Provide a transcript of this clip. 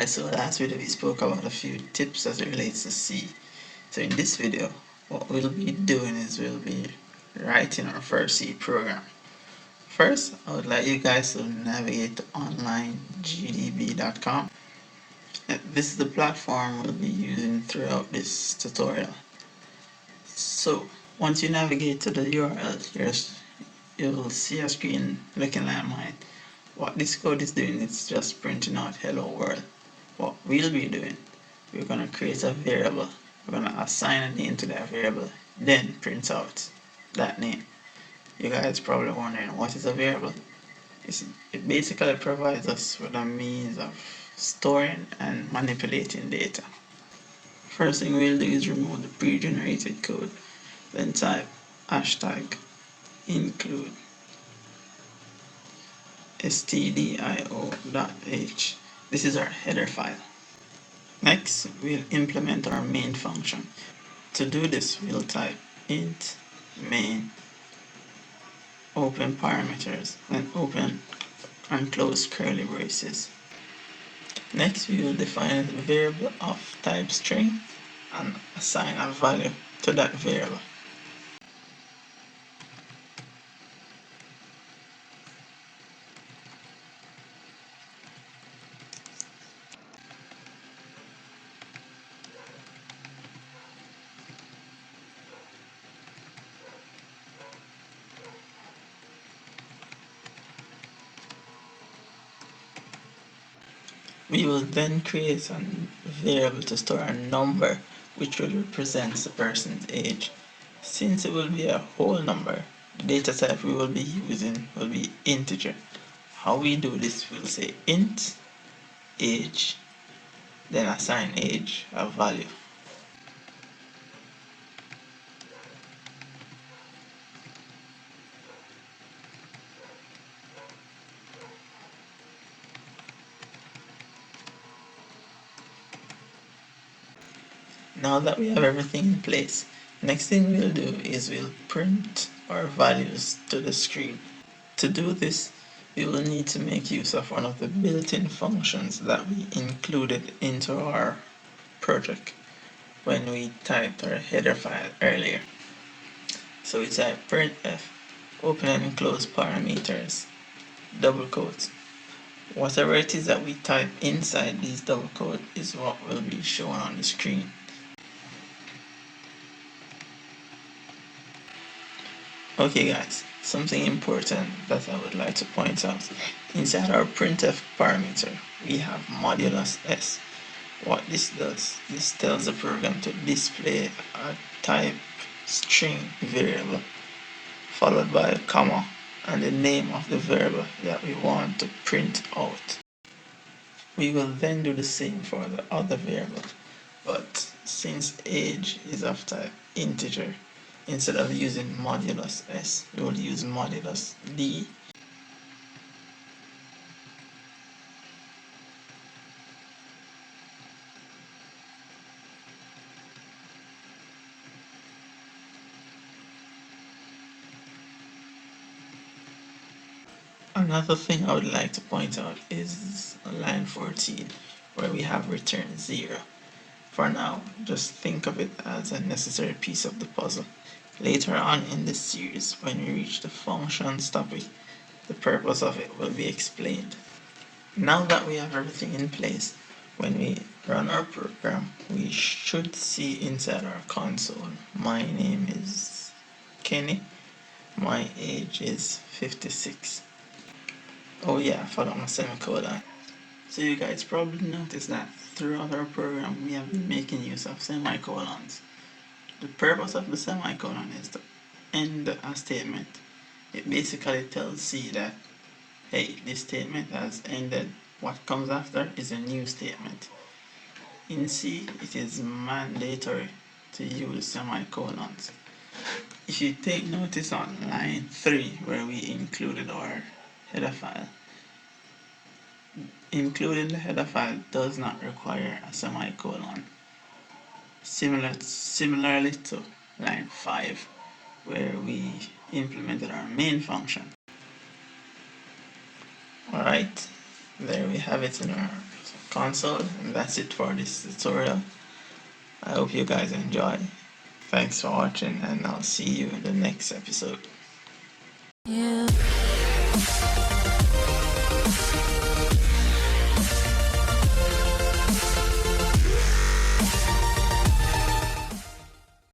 guys, so last video we spoke about a few tips as it relates to C. So in this video, what we'll be doing is we'll be writing our first C program. First, I would like you guys to navigate to onlinegdb.com. This is the platform we'll be using throughout this tutorial. So once you navigate to the URL, you'll see a screen looking like mine. What this code is doing is just printing out hello world. What we'll be doing, we're going to create a variable. We're going to assign a name to that variable, then print out that name. You guys probably wondering what is a variable. It basically provides us with a means of storing and manipulating data. First thing we'll do is remove the pre-generated code, then type hashtag include stdio.h. This is our header file. Next, we'll implement our main function. To do this, we'll type int main, open parameters, then open and close curly braces. Next, we will define a variable of type string and assign a value to that variable. We will then create a variable to store a number which will represent the person's age. Since it will be a whole number, the data type we will be using will be integer. How we do this, we'll say int age, then assign age a value. Now that we have everything in place, next thing we'll do is we'll print our values to the screen. To do this, we will need to make use of one of the built-in functions that we included into our project when we typed our header file earlier. So we type printf, open and close parameters, double quotes. Whatever it is that we type inside these double quotes is what will be shown on the screen. Okay guys, something important that I would like to point out. Inside our printf parameter, we have modulus s. What this does, this tells the program to display a type string variable followed by a comma and the name of the variable that we want to print out. We will then do the same for the other variable, but since age is of type integer, instead of using modulus s, we will use modulus d. Another thing I would like to point out is line 14, where we have return 0. For now, just think of it as a necessary piece of the puzzle. Later on in this series, when we reach the functions topic, the purpose of it will be explained. Now that we have everything in place, when we run our program, we should see inside our console, my name is Kenny, my age is 56. Oh yeah, I forgot my semicolon. So you guys probably noticed that throughout our program we have been making use of semicolons. The purpose of the semicolon is to end a statement. It basically tells C that, hey, this statement has ended. What comes after is a new statement. In C, it is mandatory to use semicolons. If you take notice on line 3 where we included our header file, including the header file does not require a semicolon. Similarly to line 5 where we implemented our main function. Alright, there we have it in our console. And that's it for this tutorial. I hope you guys enjoy. Thanks for watching, and I'll see you in the next episode.